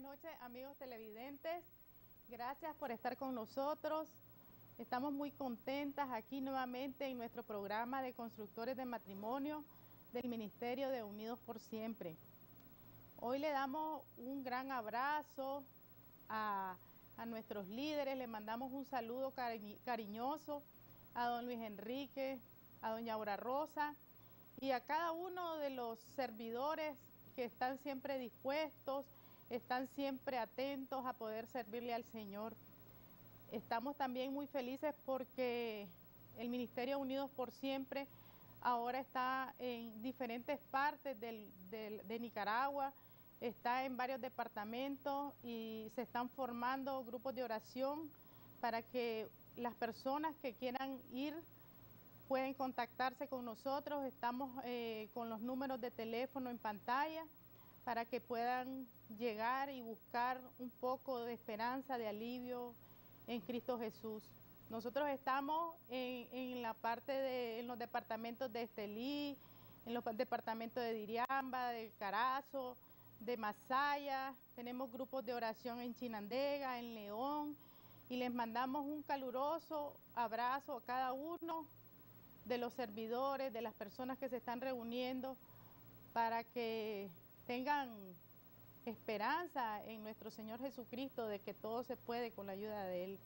noches, amigos televidentes. Gracias por estar con nosotros. Estamos muy contentas aquí nuevamente en nuestro programa de constructores de matrimonio del Ministerio de Unidos por Siempre. Hoy le damos un gran abrazo a nuestros líderes, le mandamos un saludo cariñoso a don Luis Enrique, a doña Aura Rosa y a cada uno de los servidores que están siempre dispuestos, están siempre atentos a poder servirle al Señor. Estamos también muy felices porque el Ministerio Unidos por Siempre ahora está en diferentes partes de Nicaragua, está en varios departamentos y se están formando grupos de oración para que las personas que quieran ir pueden contactarse con nosotros. Estamos con los números de teléfono en pantalla para que puedan llegar y buscar un poco de esperanza, de alivio en Cristo Jesús. Nosotros estamos en la parte en los departamentos de Estelí, en los departamentos de Diriamba, de Carazo, de Masaya. Tenemos grupos de oración en Chinandega, en León, y les mandamos un caluroso abrazo a cada uno de los servidores, de las personas que se están reuniendo para que tengan esperanza en nuestro Señor Jesucristo de que todo se puede con la ayuda de Él.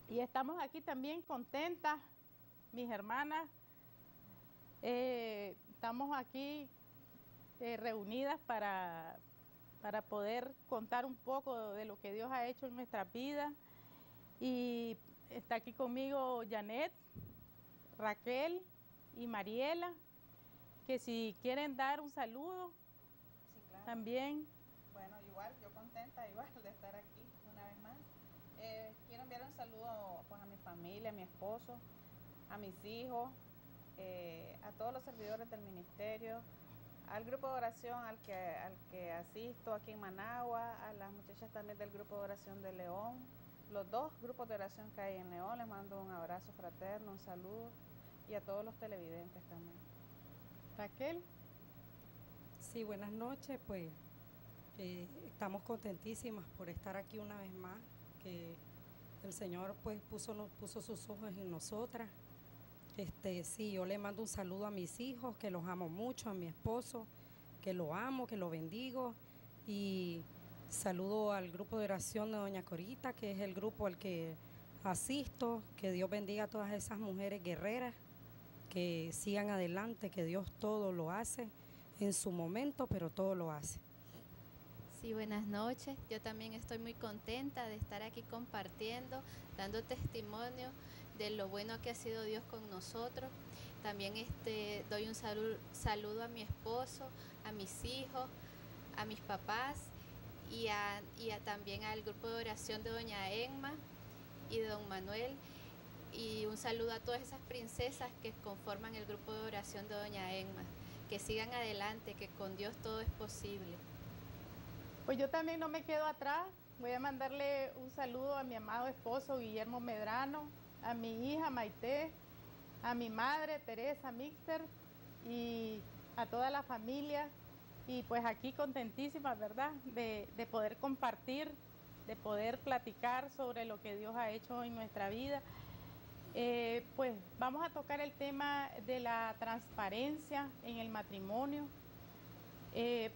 Y estamos aquí también contentas, mis hermanas, estamos aquí reunidas para poder contar un poco de lo que Dios ha hecho en nuestras vidas. Y está aquí conmigo Janet, Raquel y Mariela, que si quieren dar un saludo, sí, claro. También. Bueno, igual, yo contenta igual de estar aquí una vez más. Quiero enviar un saludo pues, a mi familia, a mi esposo, a mis hijos, a todos los servidores del ministerio, al grupo de oración al que asisto aquí en Managua, a las muchachas también del grupo de oración de León, los dos grupos de oración que hay en León. Les mando un abrazo fraterno, un saludo, y a todos los televidentes también. Raquel. Sí, buenas noches, pues estamos contentísimas por estar aquí una vez más, que el Señor pues puso sus ojos en nosotras. Sí, yo le mando un saludo a mis hijos, que los amo mucho, a mi esposo, que lo amo, que lo bendigo, y saludo al grupo de oración de doña Corita, que es el grupo al que asisto. Que Dios bendiga a todas esas mujeres guerreras, que sigan adelante, que Dios todo lo hace en su momento, pero todo lo hace. Sí, buenas noches. Yo también estoy muy contenta de estar aquí compartiendo, dando testimonio de lo bueno que ha sido Dios con nosotros. También doy un saludo a mi esposo, a mis hijos, a mis papás y también al grupo de oración de doña Emma y de don Manuel. Y un saludo a todas esas princesas que conforman el grupo de oración de doña Emma. Que sigan adelante, que con Dios todo es posible. Pues yo también no me quedo atrás. Voy a mandarle un saludo a mi amado esposo Guillermo Medrano, a mi hija Maite, a mi madre Teresa Mixter y a toda la familia. Y pues aquí contentísima, ¿verdad?, de poder compartir, de poder platicar sobre lo que Dios ha hecho en nuestra vida. Pues vamos a tocar el tema de la transparencia en el matrimonio,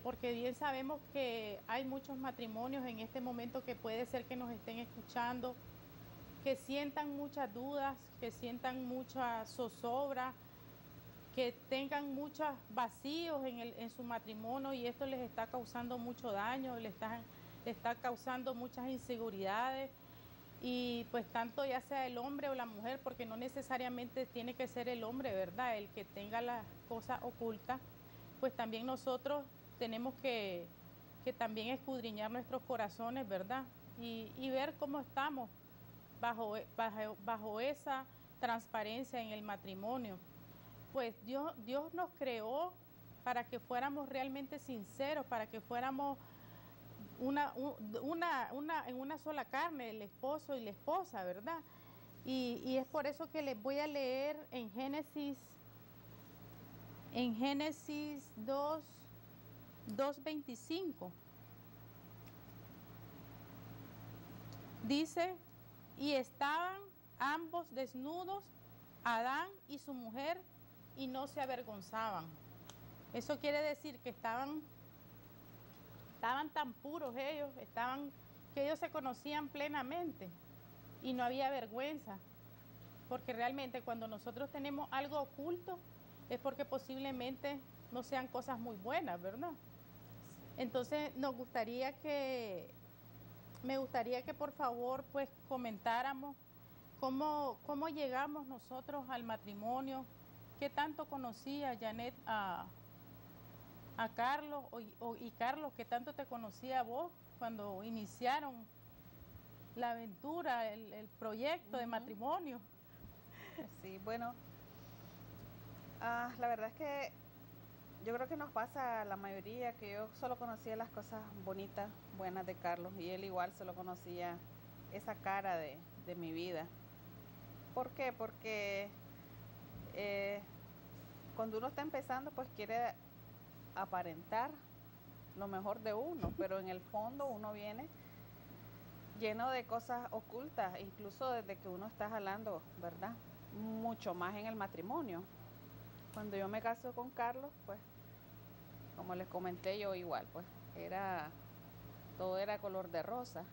porque bien sabemos que hay muchos matrimonios en este momento que puede ser que nos estén escuchando, que sientan muchas dudas, que sientan mucha zozobra, que tengan muchos vacíos en su matrimonio, y esto les está causando mucho daño, les está causando muchas inseguridades. Y pues tanto ya sea el hombre o la mujer, porque no necesariamente tiene que ser el hombre, ¿verdad?, el que tenga las cosas ocultas, pues también nosotros tenemos que también escudriñar nuestros corazones, ¿verdad?, y ver cómo estamos bajo esa transparencia en el matrimonio. Pues Dios nos creó para que fuéramos realmente sinceros, para que fuéramos en una sola carne, el esposo y la esposa, ¿verdad? Y es por eso que les voy a leer en Génesis 2:25. Dice, y estaban ambos desnudos, Adán y su mujer, y no se avergonzaban. Eso quiere decir que estaban tan puros ellos, que ellos se conocían plenamente y no había vergüenza. Porque realmente cuando nosotros tenemos algo oculto es porque posiblemente no sean cosas muy buenas, ¿verdad? Entonces me gustaría que por favor pues comentáramos cómo llegamos nosotros al matrimonio, qué tanto conocía Janet a Carlos y Carlos, qué tanto te conocía a vos cuando iniciaron la aventura, el proyecto de matrimonio. Sí, bueno, la verdad es que yo creo que nos pasa a la mayoría que yo solo conocía las cosas bonitas, buenas de Carlos, y él igual solo conocía esa cara de mi vida. ¿Por qué? Porque cuando uno está empezando, pues quiere aparentar lo mejor de uno, pero en el fondo uno viene lleno de cosas ocultas, incluso desde que uno está jalando, ¿verdad? Mucho más en el matrimonio. Cuando yo me caso con Carlos, pues, como les comenté, yo igual, pues, todo era color de rosa.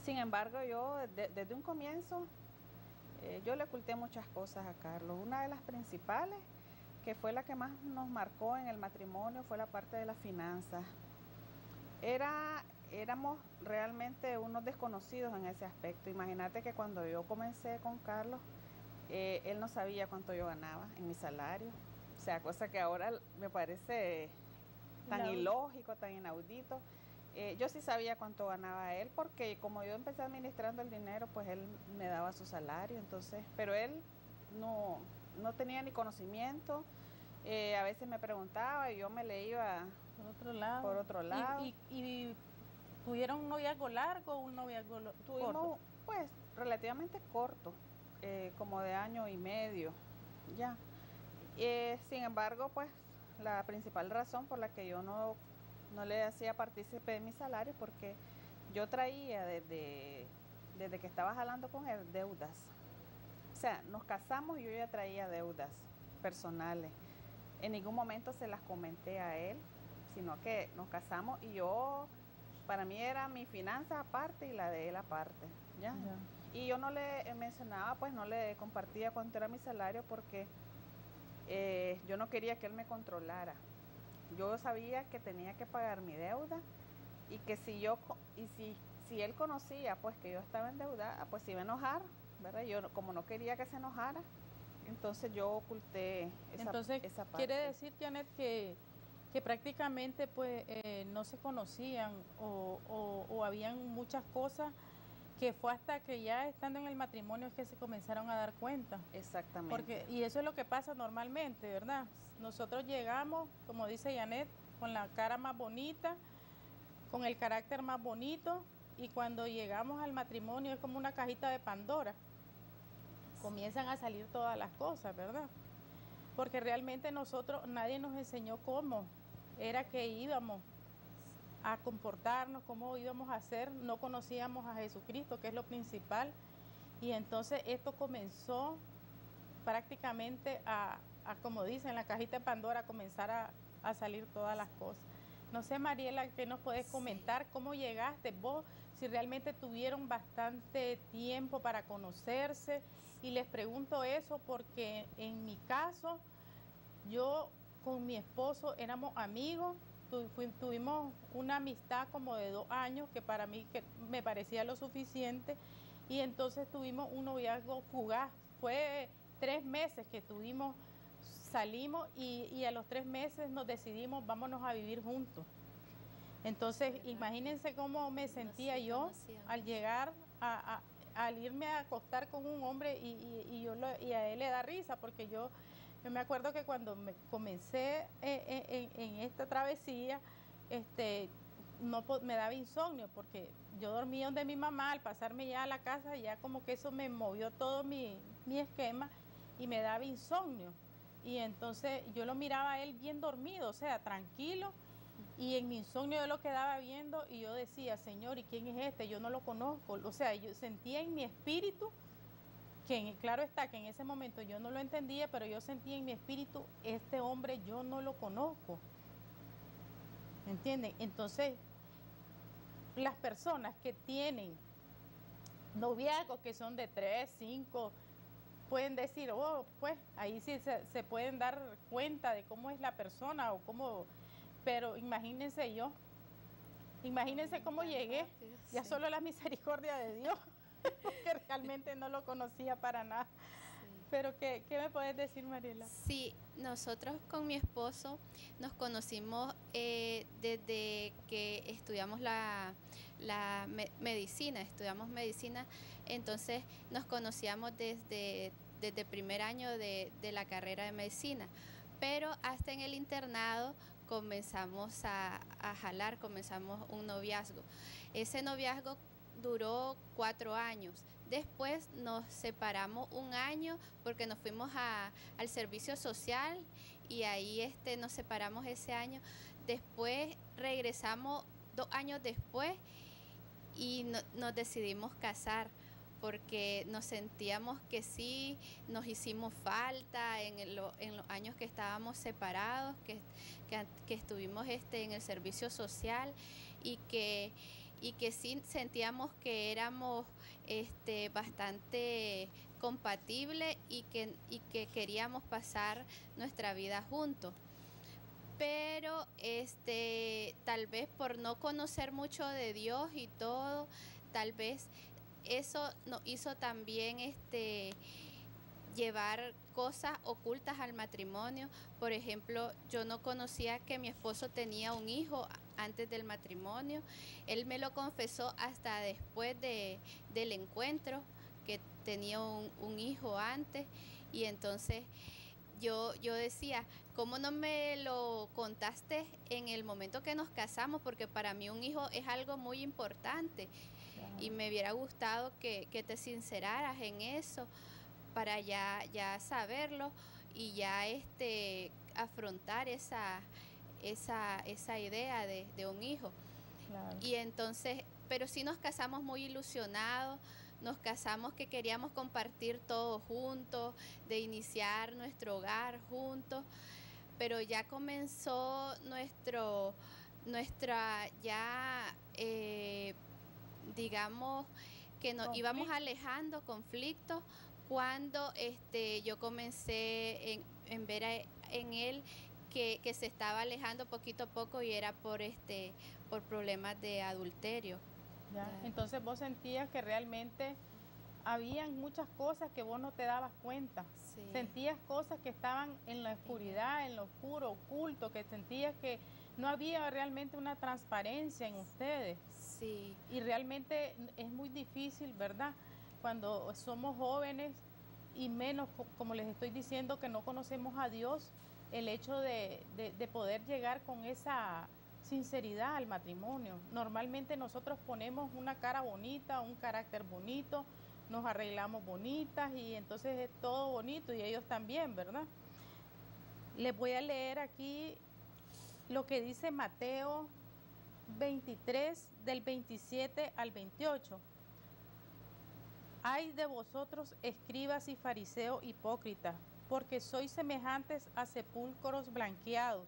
Sin embargo, yo desde un comienzo, yo le oculté muchas cosas a Carlos. Una de las principales, que fue la que más nos marcó en el matrimonio, fue la parte de las finanzas. Éramos realmente unos desconocidos en ese aspecto. Imagínate que cuando yo comencé con Carlos, él no sabía cuánto yo ganaba en mi salario. O sea, cosa que ahora me parece tan ilógico, tan inaudito. Yo sí sabía cuánto ganaba él, porque como yo empecé administrando el dinero, pues él me daba su salario. Entonces, pero él no tenía ni conocimiento. A veces me preguntaba y yo me le iba por otro lado. ¿Y tuvieron un noviazgo largo o un noviazgo Tuvimos, corto? pues, relativamente corto, como de 1.5 años, ya. Sin embargo, pues, la principal razón por la que yo no le hacía partícipe de mi salario, porque yo traía desde que estaba jalando con él deudas. O sea, nos casamos y yo ya traía deudas personales. En ningún momento se las comenté a él, sino que nos casamos y para mí era mi finanza aparte y la de él aparte, ¿ya? Y yo no le mencionaba, pues no le compartía cuánto era mi salario, porque yo no quería que él me controlara. Yo sabía que tenía que pagar mi deuda y que si él conocía pues que yo estaba endeudada, pues se iba a enojar, ¿verdad? Yo como no quería que se enojara, entonces yo oculté esa parte. Quiere decir, Janet, que prácticamente pues no se conocían o habían muchas cosas que fue hasta que ya estando en el matrimonio es que se comenzaron a dar cuenta. Exactamente. Y eso es lo que pasa normalmente, ¿verdad? Nosotros llegamos, como dice Janet, con la cara más bonita, con el carácter más bonito, y cuando llegamos al matrimonio es como una cajita de Pandora. Comienzan a salir todas las cosas, ¿verdad? Porque realmente nadie nos enseñó cómo era que íbamos a comportarnos, cómo íbamos a hacer. No conocíamos a Jesucristo, que es lo principal, y entonces esto comenzó prácticamente como dicen, la cajita de Pandora, a comenzar a salir todas las cosas. No sé, Mariela, ¿qué nos puedes comentar? ¿Cómo llegaste vos? Si realmente tuvieron bastante tiempo para conocerse. Y les pregunto eso porque en mi caso, yo con mi esposo éramos amigos, tuvimos una amistad como de 2 años, que para mí me parecía lo suficiente, y entonces tuvimos un noviazgo fugaz. Fue 3 meses que salimos y a los 3 meses nos decidimos, vámonos a vivir juntos. Entonces, imagínense cómo me sentía yo al llegar al irme a acostar con un hombre y a él le da risa, porque yo me acuerdo que cuando me comencé en esta travesía, me daba insomnio, porque yo dormía donde mi mamá. Al pasarme ya a la casa, ya como que eso me movió todo mi esquema y me daba insomnio. Y entonces yo lo miraba a él bien dormido, o sea, tranquilo, Y en mi insomnio yo lo quedaba viendo y yo decía, Señor, ¿y quién es este? Yo no lo conozco. O sea, yo sentía en mi espíritu, claro está que en ese momento yo no lo entendía, pero yo sentía en mi espíritu, este hombre yo no lo conozco. ¿Entienden? Entonces, las personas que tienen noviazgos que son de 3, 5, pueden decir, oh, pues ahí sí se pueden dar cuenta de cómo es la persona o cómo, pero imagínense cómo llegué, rápido, ya sí. solo la misericordia de Dios, porque realmente no lo conocía para nada. Pero, ¿qué me puedes decir, Mariela? Sí, nosotros con mi esposo nos conocimos desde que estudiamos medicina, estudiamos medicina, entonces nos conocíamos desde primer año de la carrera de medicina, pero hasta en el internado comenzamos a jalar, comenzamos un noviazgo. Ese noviazgo duró 4 años. Después nos separamos un año porque nos fuimos al servicio social y ahí nos separamos ese año. Después regresamos 2 años después y nos decidimos casar porque nos sentíamos que sí, nos hicimos falta en los años que estábamos separados, que estuvimos en el servicio social y que sí sentíamos que éramos bastante compatibles y que queríamos pasar nuestra vida juntos. Pero tal vez por no conocer mucho de Dios y todo, tal vez eso nos hizo también llevar cosas ocultas al matrimonio. Por ejemplo, yo no conocía que mi esposo tenía un hijo antes del matrimonio. Él me lo confesó hasta después del encuentro, que tenía un hijo antes. Y entonces yo decía, ¿cómo no me lo contaste en el momento que nos casamos? Porque para mí un hijo es algo muy importante. Claro. Y me hubiera gustado que te sinceraras en eso para ya saberlo y ya afrontar esa idea de un hijo. Claro. Y entonces, pero sí nos casamos muy ilusionados, nos casamos que queríamos compartir todo juntos, de iniciar nuestro hogar juntos, pero ya comenzó digamos que nos íbamos alejando, conflictos, cuando yo comencé en ver en él que se estaba alejando poquito a poco y era por problemas de adulterio. Ya. Entonces vos sentías que realmente habían muchas cosas que vos no te dabas cuenta. Sí. Sentías cosas que estaban en la oscuridad, en lo oscuro, oculto, que sentías que no había realmente una transparencia en ustedes. Sí. Y realmente es muy difícil, ¿verdad? Cuando somos jóvenes y menos, como les estoy diciendo, que no conocemos a Dios, el hecho de poder llegar con esa sinceridad al matrimonio. Normalmente nosotros ponemos una cara bonita, un carácter bonito, nos arreglamos bonitas y entonces es todo bonito y ellos también, ¿verdad? Les voy a leer aquí lo que dice Mateo 23, del 27 al 28. Ay de vosotros, escribas y fariseos hipócritas, porque sois semejantes a sepulcros blanqueados,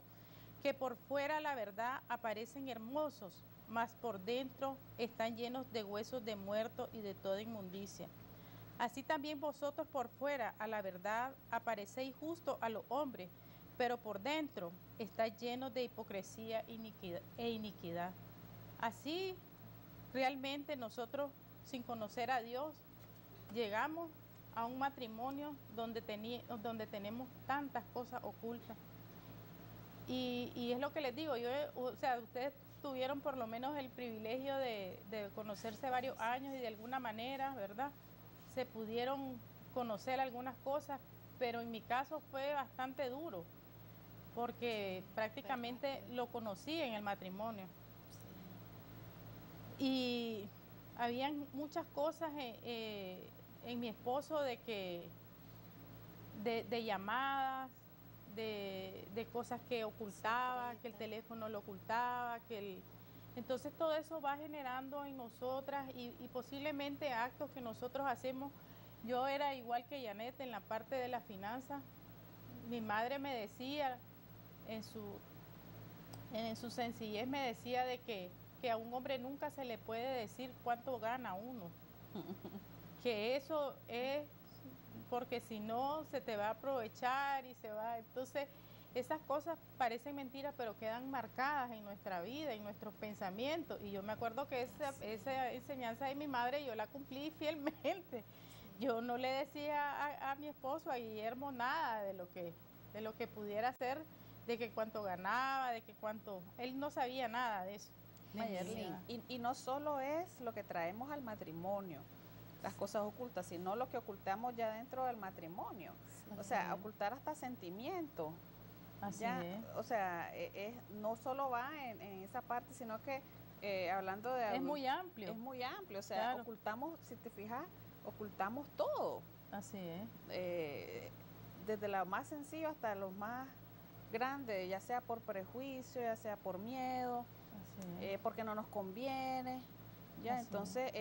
que por fuera la verdad aparecen hermosos, mas por dentro están llenos de huesos de muertos y de toda inmundicia. Así también vosotros por fuera a la verdad aparecéis justos a los hombres, pero por dentro estáis llenos de hipocresía e iniquidad. Así realmente nosotros, sin conocer a Dios, llegamos a un matrimonio donde tenemos tantas cosas ocultas. Y es lo que les digo, ustedes tuvieron por lo menos el privilegio de conocerse varios años y de alguna manera, ¿verdad? Se pudieron conocer algunas cosas, pero en mi caso fue bastante duro, porque prácticamente lo conocí en el matrimonio. Y habían muchas cosas en mi esposo de llamadas, de cosas que ocultaba, que el teléfono lo ocultaba, entonces todo eso va generando en nosotras y posiblemente actos que nosotros hacemos. Yo era igual que Janet en la parte de la finanza. Mi madre me decía, en su sencillez me decía de que a un hombre nunca se le puede decir cuánto gana uno. Que eso es porque si no se te va a aprovechar y se va. Entonces, esas cosas parecen mentiras, pero quedan marcadas en nuestra vida, en nuestros pensamientos. Y yo me acuerdo que esa enseñanza de mi madre yo la cumplí fielmente. Yo no le decía a mi esposo, a Guillermo, nada de lo que pudiera hacer, de que cuánto ganaba, de que cuánto. Él no sabía nada de eso. Y no solo es lo que traemos al matrimonio, las cosas ocultas, sino lo que ocultamos ya dentro del matrimonio. O sea, ocultar hasta sentimientos. Así ya, es. O sea, no solo va en esa parte, sino que hablando de... Es muy amplio. Es muy amplio, o sea, claro. Ocultamos, si te fijas, ocultamos todo. Así es. Desde lo más sencillo hasta lo más grande, ya sea por prejuicio, ya sea por miedo, porque no nos conviene. Ya, entonces,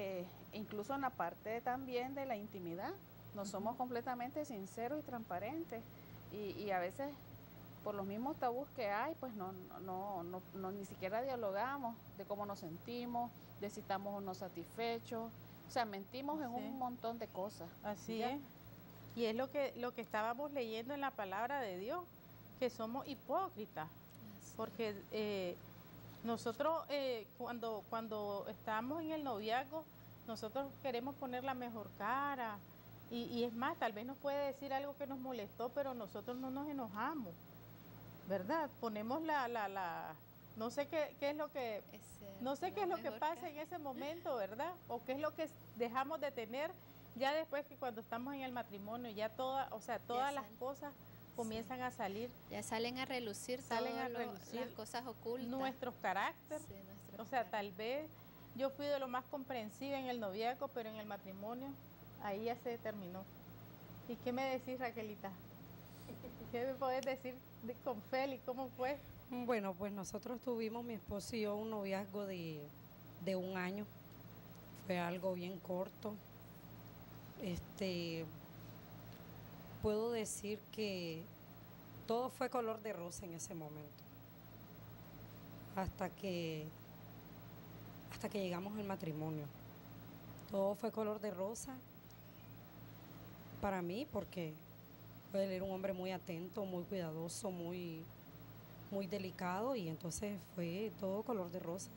incluso en la parte también de la intimidad, no somos completamente sinceros y transparentes. Y a veces, por los mismos tabús que hay, pues no ni siquiera dialogamos de cómo nos sentimos, de si estamos o no satisfechos. O sea, mentimos en un montón de cosas. Así es. Y es lo que estábamos leyendo en la palabra de Dios, que somos hipócritas. Porque nosotros cuando estamos en el noviazgo, nosotros queremos poner la mejor cara. Y es más, tal vez nos puede decir algo que nos molestó, pero nosotros no nos enojamos, ¿verdad? Ponemos no sé qué es lo que... No sé qué es lo que pasa en ese momento, ¿verdad? O qué es lo que dejamos de tener ya después que cuando estamos en el matrimonio, ya todas las cosas comienzan a salir. Ya salen a relucir las cosas ocultas. Nuestros caracteres. O sea, tal vez yo fui de lo más comprensiva en el noviazgo, pero en el matrimonio ahí ya se terminó. ¿Y qué me decís, Raquelita? ¿Qué me podés decir con Félix? ¿Cómo fue? Bueno, pues nosotros tuvimos, mi esposo y yo, un noviazgo de 1 año. Fue algo bien corto. Puedo decir que todo fue color de rosa en ese momento. Hasta que llegamos al matrimonio. Todo fue color de rosa para mí porque él era un hombre muy atento, muy cuidadoso, muy delicado, y entonces fue todo color de rosa.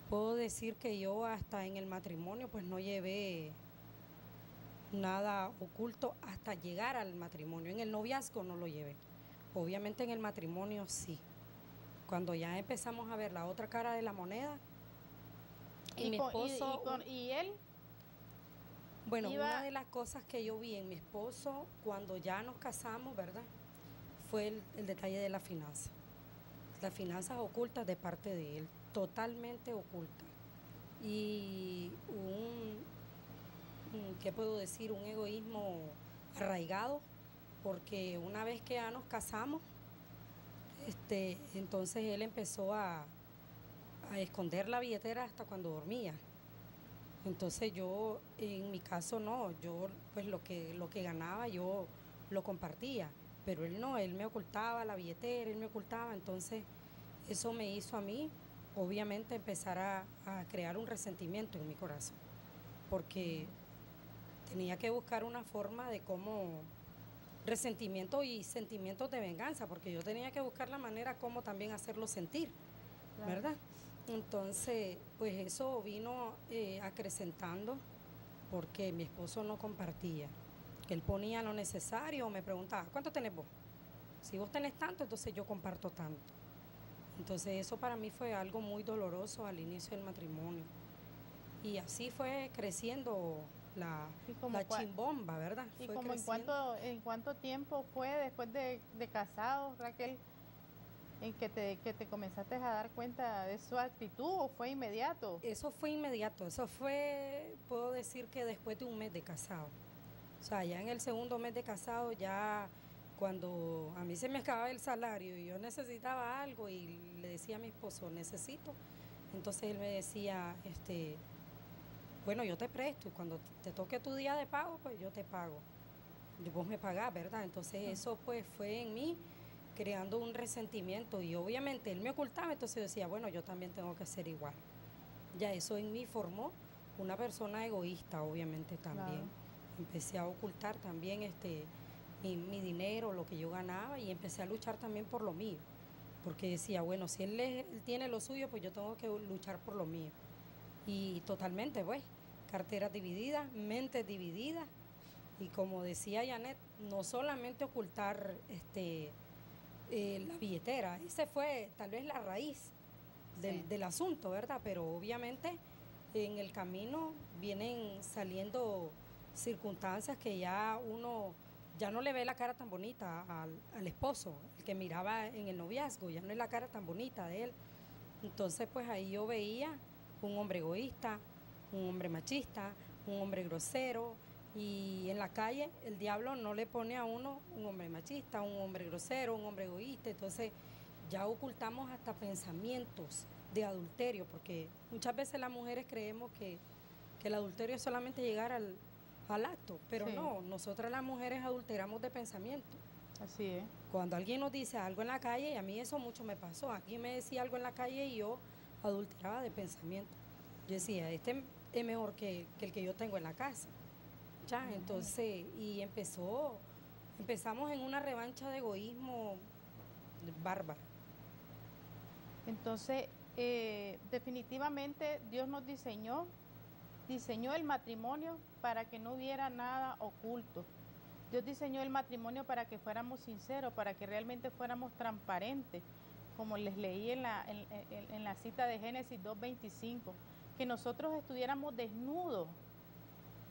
Puedo decir que yo hasta en el matrimonio pues no llevé nada oculto hasta llegar al matrimonio. En el noviazgo no lo llevé. Obviamente en el matrimonio sí. Cuando ya empezamos a ver la otra cara de la moneda, y mi esposo... ¿Y él? Bueno, una de las cosas que yo vi en mi esposo cuando ya nos casamos, ¿verdad?, fue el detalle de la finanza. Las finanzas ocultas de parte de él, totalmente ocultas. Y ¿qué puedo decir? Un egoísmo arraigado, porque una vez que ya nos casamos, entonces él empezó a esconder la billetera hasta cuando dormía. Entonces yo, en mi caso no, yo pues lo que ganaba yo lo compartía, pero él no, él me ocultaba la billetera, él me ocultaba. Entonces eso me hizo a mí, obviamente, empezar a crear un resentimiento en mi corazón, porque tenía que buscar una forma de cómo, resentimiento y sentimientos de venganza, porque yo tenía que buscar la manera como también hacerlo sentir, claro, ¿verdad? Entonces, pues eso vino acrecentando, porque mi esposo no compartía. Él ponía lo necesario, me preguntaba, ¿cuánto tenés vos? Si vos tenés tanto, entonces yo comparto tanto. Entonces eso para mí fue algo muy doloroso al inicio del matrimonio. Y así fue creciendo la chimbomba, ¿verdad? ¿Y fue como en cuánto tiempo fue después de casados, Raquel, en que te comenzaste a dar cuenta de su actitud, o fue inmediato? Eso fue inmediato, eso fue, puedo decir que después de 1 mes de casado. O sea, ya en el segundo mes de casado ya cuando a mí se me acababa el salario y yo necesitaba algo y le decía a mi esposo, necesito, entonces él me decía, bueno, yo te presto y cuando te toque tu día de pago, pues yo te pago. Y vos me pagás, ¿verdad? Entonces eso pues fue en mí creando un resentimiento y obviamente él me ocultaba, entonces yo decía, bueno, yo también tengo que ser igual. Ya eso en mí formó una persona egoísta, obviamente también. Claro. Empecé a ocultar también mi dinero, lo que yo ganaba y empecé a luchar también por lo mío. Porque decía, bueno, si él tiene lo suyo, pues yo tengo que luchar por lo mío. Y totalmente, pues, carteras divididas, mentes divididas. Y como decía Janet, no solamente ocultar la billetera, ese fue tal vez la raíz del asunto, ¿verdad? Pero obviamente en el camino vienen saliendo circunstancias que ya uno ya no le ve la cara tan bonita al esposo, el que miraba en el noviazgo, ya no es la cara tan bonita de él. Entonces pues ahí yo veía un hombre egoísta, un hombre machista, un hombre grosero, y en la calle el diablo no le pone a uno un hombre machista, un hombre grosero, un hombre egoísta. Entonces ya ocultamos hasta pensamientos de adulterio, porque muchas veces las mujeres creemos que el adulterio es solamente llegar al acto, pero no, nosotras las mujeres adulteramos de pensamiento. Así es. Cuando alguien nos dice algo en la calle, y a mí eso mucho me pasó, alguien me decía algo en la calle y yo adulteraba de pensamiento. Yo decía, este es mejor que el que yo tengo en la casa. Ya, entonces, y empezamos en una revancha de egoísmo bárbaro. Entonces, definitivamente Dios nos diseñó el matrimonio para que no hubiera nada oculto. Dios diseñó el matrimonio para que fuéramos sinceros, para que realmente fuéramos transparentes, como les leí en la cita de Génesis 2:25, que nosotros estuviéramos desnudos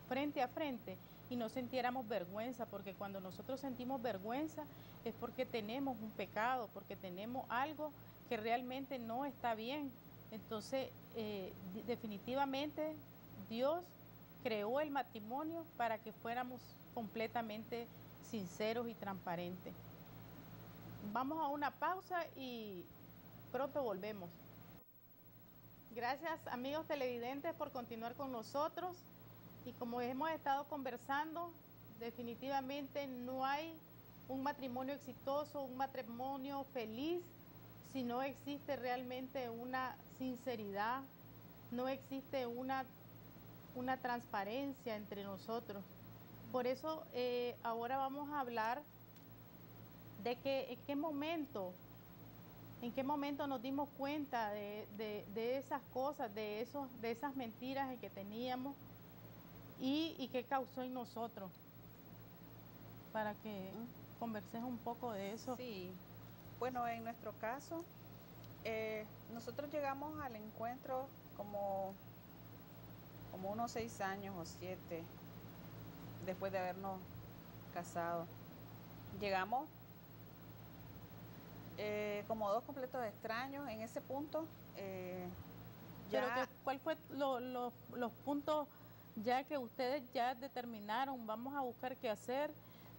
frente a frente y no sintiéramos vergüenza, porque cuando nosotros sentimos vergüenza es porque tenemos un pecado, porque tenemos algo que realmente no está bien. Entonces, definitivamente Dios creó el matrimonio para que fuéramos completamente sinceros y transparentes. Vamos a una pausa y pronto volvemos. Gracias, amigos televidentes, por continuar con nosotros. Y como hemos estado conversando, definitivamente no hay un matrimonio exitoso, un matrimonio feliz, si no existe realmente una sinceridad, no existe una transparencia entre nosotros. Por eso ahora vamos a hablar de que en qué momento nos dimos cuenta de esas cosas, de esas mentiras en que teníamos y qué causó en nosotros, para que converses un poco de eso. Sí, bueno, en nuestro caso, nosotros llegamos al encuentro como unos 6 años o 7 después de habernos casado. Llegamos como dos completos extraños en ese punto. ¿Cuál fue los puntos ya que ustedes ya determinaron, vamos a buscar qué hacer?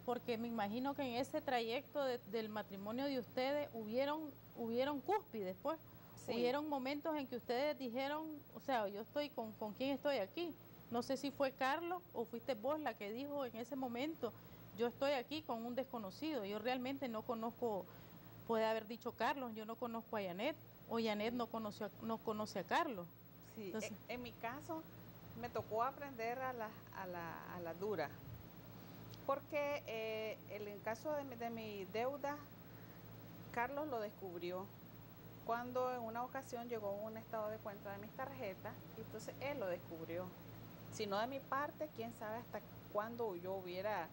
Porque me imagino que en ese trayecto del matrimonio de ustedes hubieron cúspides, pues. Sí. Hubieron momentos en que ustedes dijeron, o sea, yo estoy con quién estoy aquí. No sé si fue Carlos o fuiste vos la que dijo en ese momento, yo estoy aquí con un desconocido. Yo realmente no conozco, puede haber dicho Carlos, yo no conozco a Janet, o Janet no conoce a Carlos. Sí. Entonces, en mi caso me tocó aprender a la dura, porque en el caso de mi deuda, Carlos lo descubrió cuando en una ocasión llegó un estado de cuenta de mis tarjetas, y entonces él lo descubrió. Si no de mi parte, quién sabe hasta cuándo yo hubiera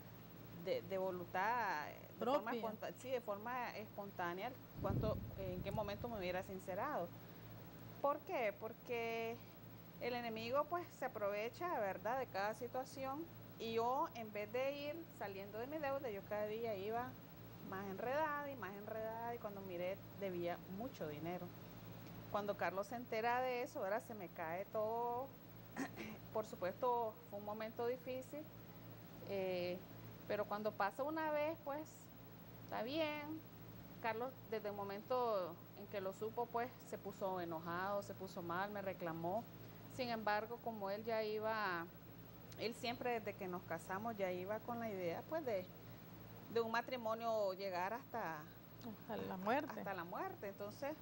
de voluntad, de forma espontánea, en qué momento me hubiera sincerado. ¿Por qué? Porque el enemigo pues se aprovecha, ¿verdad?, de cada situación, y yo, en vez de ir saliendo de mi deuda, yo cada día iba más enredada, y cuando miré debía mucho dinero. Cuando Carlos se entera de eso, ahora se me cae todo. Por supuesto, fue un momento difícil, pero cuando pasa una vez, pues está bien. Carlos, desde el momento en que lo supo, pues se puso enojado, se puso mal, me reclamó. Sin embargo, como él ya iba, él siempre desde que nos casamos ya iba con la idea, pues de un matrimonio llegar hasta la muerte. Hasta la muerte. Entonces,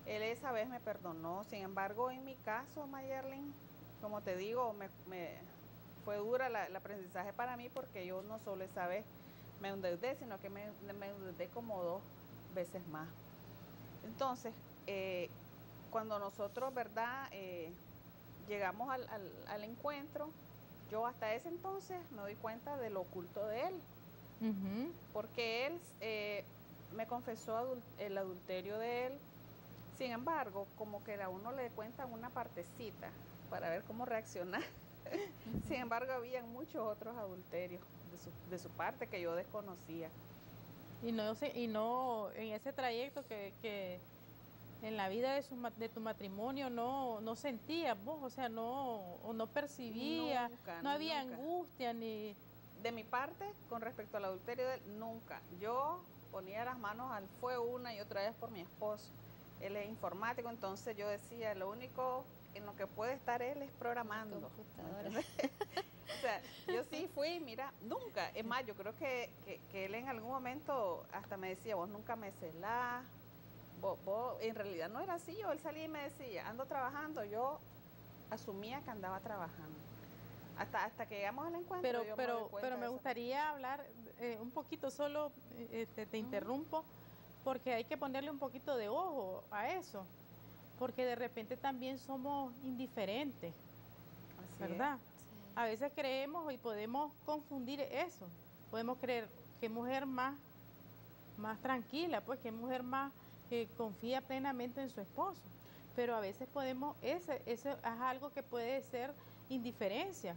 él esa vez me perdonó. Sin embargo, en mi caso, Mayerlin, como te digo, fue dura el aprendizaje para mí porque yo no solo esa vez me endeudé, sino que me endeudé como 2 veces más. Entonces, cuando nosotros, ¿verdad? Llegamos al encuentro, yo hasta ese entonces me doy cuenta de lo oculto de él. Porque él me confesó el adulterio de él. Sin embargo, como que a uno le cuentan una partecita para ver cómo reaccionar. Sin embargo, había muchos otros adulterios de su parte que yo desconocía. Y no en ese trayecto que en la vida de tu matrimonio no sentías vos, o sea, no percibías, no había angustia ni... De mi parte, con respecto al adulterio de él, nunca. Yo ponía las manos al fuego una y otra vez por mi esposo. Él es informático, entonces yo decía, lo único en lo que puede estar él es programando. O sea, yo sí fui, mira, nunca. Es más, yo creo que él en algún momento hasta me decía, vos nunca me celás. Vos, en realidad no era así. Él salía y me decía, ando trabajando. Yo asumía que andaba trabajando. Hasta que llegamos al encuentro. Pero me gustaría hablar un poquito solo, te interrumpo, porque hay que ponerle un poquito de ojo a eso, porque de repente también somos indiferentes, así ¿verdad? Sí. A veces creemos y podemos confundir eso, podemos creer que mujer más tranquila, pues que mujer más que confía plenamente en su esposo, pero a veces eso es algo que puede ser indiferencia,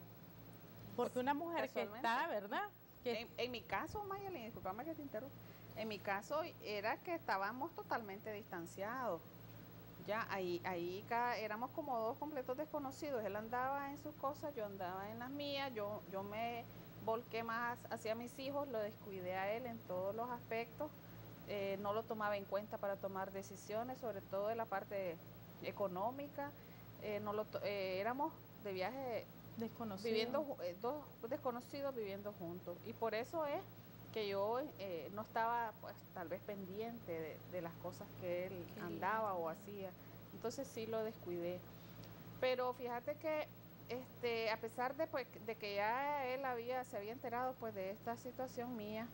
porque una mujer que está, ¿verdad? En mi caso, Mayelin, disculpame que te interrumpa, en mi caso era que estábamos totalmente distanciados. Ya ahí éramos como 2 completos desconocidos. Él andaba en sus cosas, yo andaba en las mías, yo me volqué más hacia mis hijos, lo descuidé a él en todos los aspectos, no lo tomaba en cuenta para tomar decisiones, sobre todo de la parte económica. Éramos de viaje viviendo, 2 desconocidos viviendo juntos, y por eso es que yo no estaba pues tal vez pendiente de las cosas que él andaba o hacía. Entonces sí lo descuidé. Pero fíjate que a pesar de que ya él se había enterado pues de esta situación mía,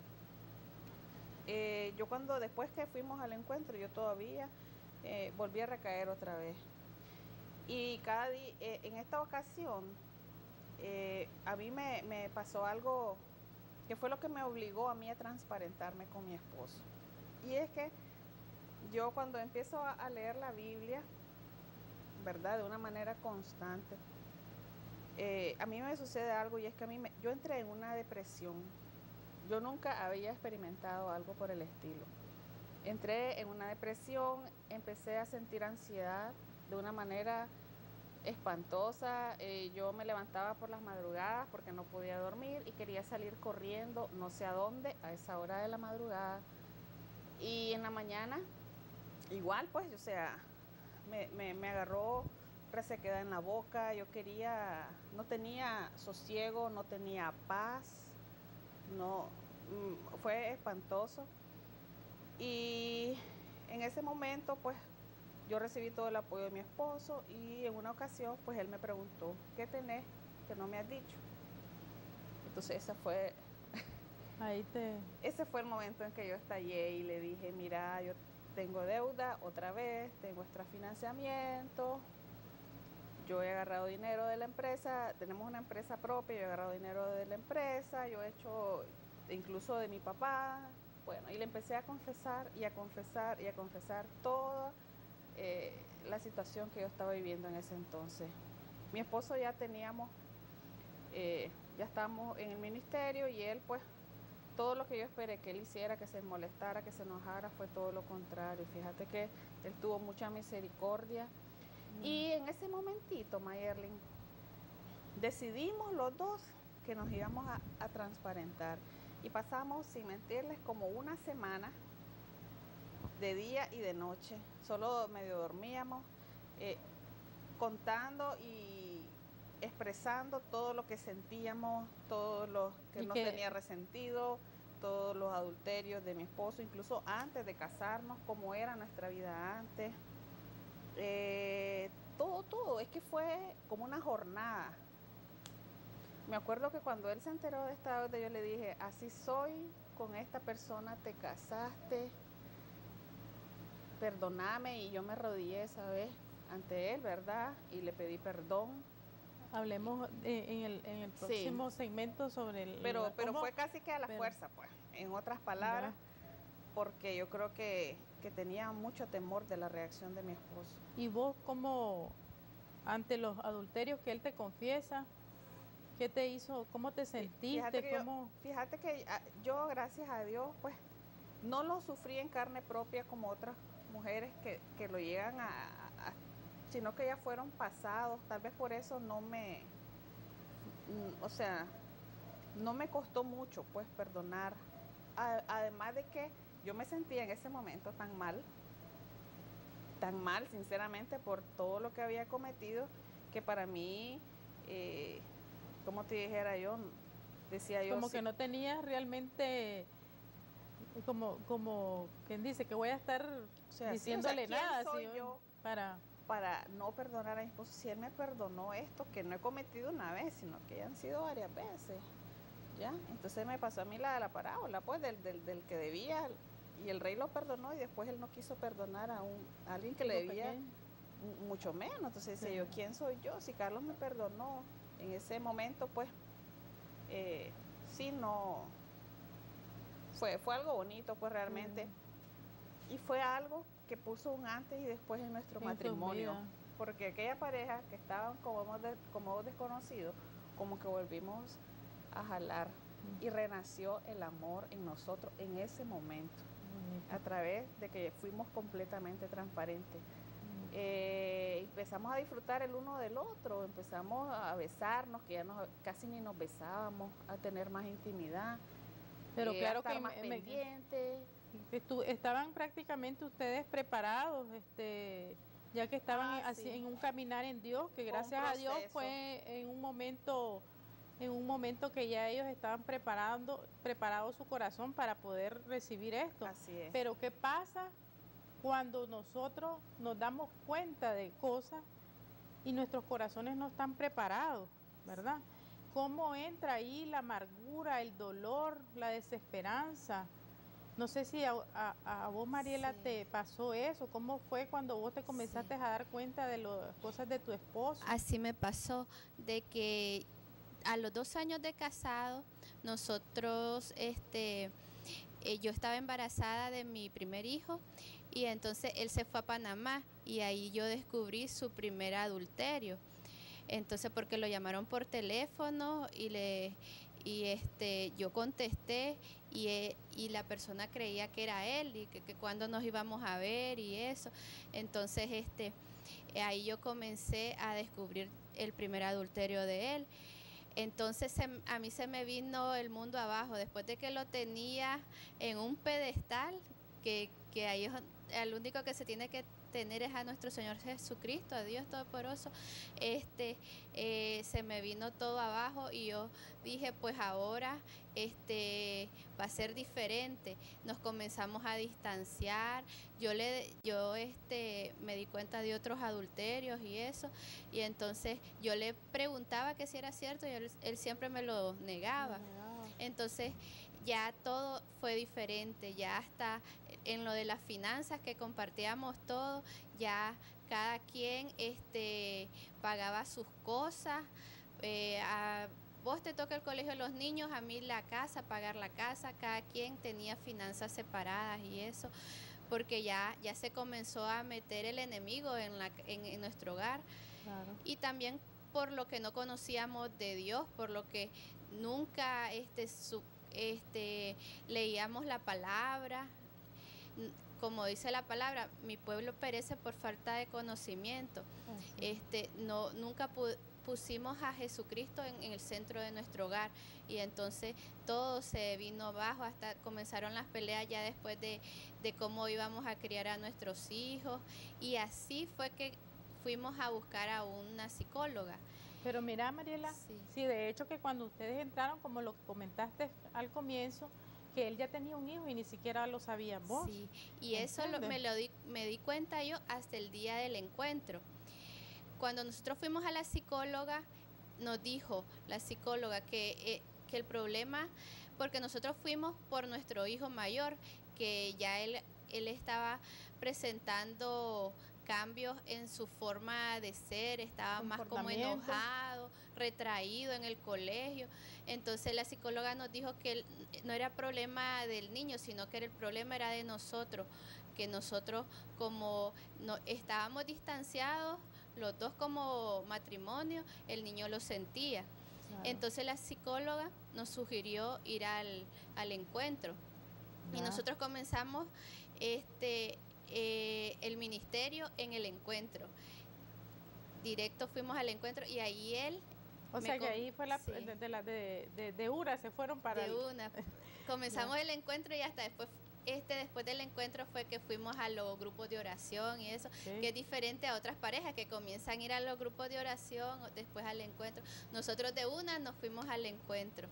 yo cuando después que fuimos al encuentro, yo todavía volví a recaer otra vez. Y cada día, en esta ocasión, a mí me pasó algo que fue lo que me obligó a mí a transparentarme con mi esposo. Y es que yo cuando empiezo a leer la Biblia, ¿verdad? De una manera constante, a mí me sucede algo, y es que yo entré en una depresión. Yo nunca había experimentado algo por el estilo. Entré en una depresión, empecé a sentir ansiedad de una manera espantosa. Yo me levantaba por las madrugadas porque no podía dormir y quería salir corriendo no sé a dónde a esa hora de la madrugada. Y en la mañana igual, pues, o sea, me agarró resequedad en la boca. No tenía sosiego, no tenía paz, fue espantoso. Y en ese momento, pues, yo recibí todo el apoyo de mi esposo, y en una ocasión, pues, él me preguntó, ¿qué tenés que no me has dicho? Entonces ese fue el momento en que yo estallé y le dije, mira, yo tengo deuda otra vez, tengo extrafinanciamiento, yo he agarrado dinero de la empresa, tenemos una empresa propia, yo he agarrado dinero de la empresa, yo he hecho incluso de mi papá. Bueno, y le empecé a confesar y a confesar y a confesar toda la situación que yo estaba viviendo en ese entonces. Mi esposo ya estábamos en el ministerio, y él, pues, todo lo que yo esperé que él hiciera, que se molestara, que se enojara, fue todo lo contrario. Fíjate que él tuvo mucha misericordia. Y en ese momentito, Mayerlin, decidimos los dos que nos íbamos a transparentar. Y pasamos, sin mentirles, como una semana de día y de noche. Solo medio dormíamos, contando y expresando todo lo que sentíamos, todo lo que nos tenía resentido, todos los adulterios de mi esposo, incluso antes de casarnos, cómo era nuestra vida antes. Todo, es que fue como una jornada. Me acuerdo que cuando él se enteró de esta deuda, yo le dije, así soy, con esta persona te casaste, perdóname, y yo me arrodillé esa vez ante él, ¿verdad? Y le pedí perdón. Hablemos en el próximo segmento sobre el... Pero fue casi que a la fuerza, pues, en otras palabras, porque yo creo que tenía mucho temor de la reacción de mi esposo. ¿Y vos cómo, ante los adulterios que él te confiesa, qué te hizo, cómo te sentiste? Fíjate que yo, gracias a Dios, pues, no lo sufrí en carne propia como otras mujeres que lo llegan sino que ya fueron pasados. Tal vez por eso no me costó mucho, pues, perdonar. Además de que yo me sentía en ese momento tan mal, sinceramente, por todo lo que había cometido, que para mí, como te dijera yo, decía yo... Como que no tenías realmente... Como quien dice que voy a estar diciéndole nada, soy yo para no perdonar a mi esposo, si él me perdonó esto que no he cometido una vez, sino que ya han sido varias veces, ¿ya? Entonces me pasó a mí la parábola, pues, del que debía, y el rey lo perdonó, y después él no quiso perdonar a alguien que le debía mucho menos. Entonces decía yo, ¿quién soy yo? Si Carlos me perdonó en ese momento, pues, no... Fue algo bonito, pues, realmente. Y fue algo que puso un antes y después en nuestro matrimonio. Porque aquella pareja que estaban como desconocidos, como que volvimos a jalar. Y renació el amor en nosotros en ese momento. A través de que fuimos completamente transparentes. Empezamos a disfrutar el uno del otro. Empezamos a besarnos, que ya casi ni nos besábamos, a tener más intimidad. Pero claro que más pendiente. Estaban prácticamente ustedes preparados, ya que estaban así en un caminar en Dios, que gracias a Dios fue en un momento que ya ellos estaban preparados su corazón para poder recibir esto. Así es. Pero ¿qué pasa cuando nosotros nos damos cuenta de cosas y nuestros corazones no están preparados, ¿verdad? ¿Cómo entra ahí la amargura, el dolor, la desesperanza? No sé si a vos, Mariela, te pasó eso. ¿Cómo fue cuando vos te comenzaste a dar cuenta de las cosas de tu esposo? Así me pasó, de que a los 2 años de casado, nosotros, yo estaba embarazada de mi primer hijo, y entonces él se fue a Panamá, y ahí yo descubrí su primer adulterio. Entonces, porque lo llamaron por teléfono yo contesté, y la persona creía que era él, y que cuando nos íbamos a ver y eso. Entonces, ahí yo comencé a descubrir el primer adulterio de él. Entonces a mí se me vino el mundo abajo, después de que lo tenía en un pedestal, que ahí es el único que se tiene que tener es a nuestro Señor Jesucristo, a Dios Todopoderoso. Se me vino todo abajo, y yo dije, pues ahora va a ser diferente. Nos comenzamos a distanciar. Yo me di cuenta de otros adulterios y eso, y entonces yo le preguntaba que si era cierto, y él siempre me lo negaba. Entonces ya todo fue diferente, ya hasta en lo de las finanzas, que compartíamos todo, ya cada quien pagaba sus cosas. A vos te toca el colegio de los niños, a mí la casa, pagar la casa, cada quien tenía finanzas separadas y eso, porque ya se comenzó a meter el enemigo en nuestro hogar. Claro. Y también por lo que no conocíamos de Dios, por lo que nunca leíamos la palabra. como dice la palabra, mi pueblo perece por falta de conocimiento. Nunca pusimos a Jesucristo en el centro de nuestro hogar, y entonces todo se vino abajo, hasta comenzaron las peleas ya después de cómo íbamos a criar a nuestros hijos, y así fue que fuimos a buscar a una psicóloga. Pero mira, Mariela, sí, de hecho que cuando ustedes entraron, como lo que comentaste al comienzo, que él ya tenía un hijo y ni siquiera lo sabías vos. Sí, y eso me di cuenta yo hasta el día del encuentro. Cuando nosotros fuimos a la psicóloga, nos dijo la psicóloga que el problema, porque nosotros fuimos por nuestro hijo mayor, que ya él estaba presentando cambios en su forma de ser, estaba más como enojado, retraído en el colegio. Entonces la psicóloga nos dijo que no era problema del niño, sino que el problema era de nosotros, que nosotros como estábamos distanciados, los dos como matrimonio, el niño lo sentía. Claro. Entonces la psicóloga nos sugirió ir al encuentro. Y nosotros comenzamos el ministerio en el encuentro. Directo fuimos al encuentro y ahí él... O sea que ahí fue de URA, se fueron para... De una. Comenzamos el encuentro y hasta después... después del encuentro fue que fuimos a los grupos de oración y eso, que es diferente a otras parejas que comienzan a ir a los grupos de oración, después al encuentro. Nosotros de una nos fuimos al encuentro.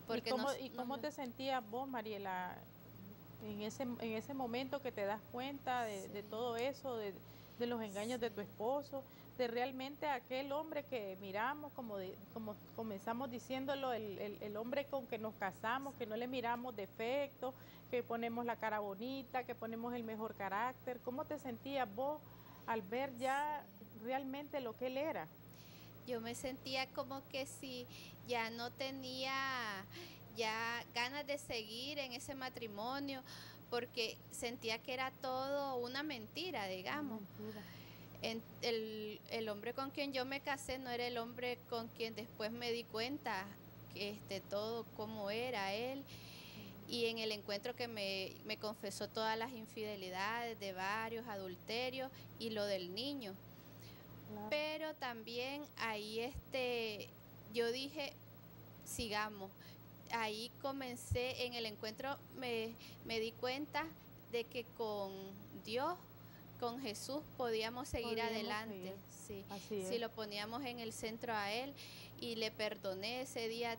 Porque ¿Cómo te sentías vos, Mariela, en ese momento que te das cuenta de todo eso, de los engaños de tu esposo, de realmente aquel hombre que miramos, como comenzamos diciéndolo, el hombre con que nos casamos, que no le miramos defectos, que ponemos la cara bonita, que ponemos el mejor carácter? ¿Cómo te sentías vos al ver ya realmente lo que él era? Yo me sentía como que si ya no tenía ya ganas de seguir en ese matrimonio, porque sentía que era todo una mentira, digamos. El hombre con quien yo me casé no era el hombre con quien después me di cuenta que todo cómo era él. Y en el encuentro que me confesó todas las infidelidades de varios adulterios y lo del niño. Claro. Pero también ahí yo dije, sigamos. Ahí comencé, en el encuentro me di cuenta de que con Dios, con Jesús podíamos seguir adelante. Sí, si lo poníamos en el centro a Él, y le perdoné ese día.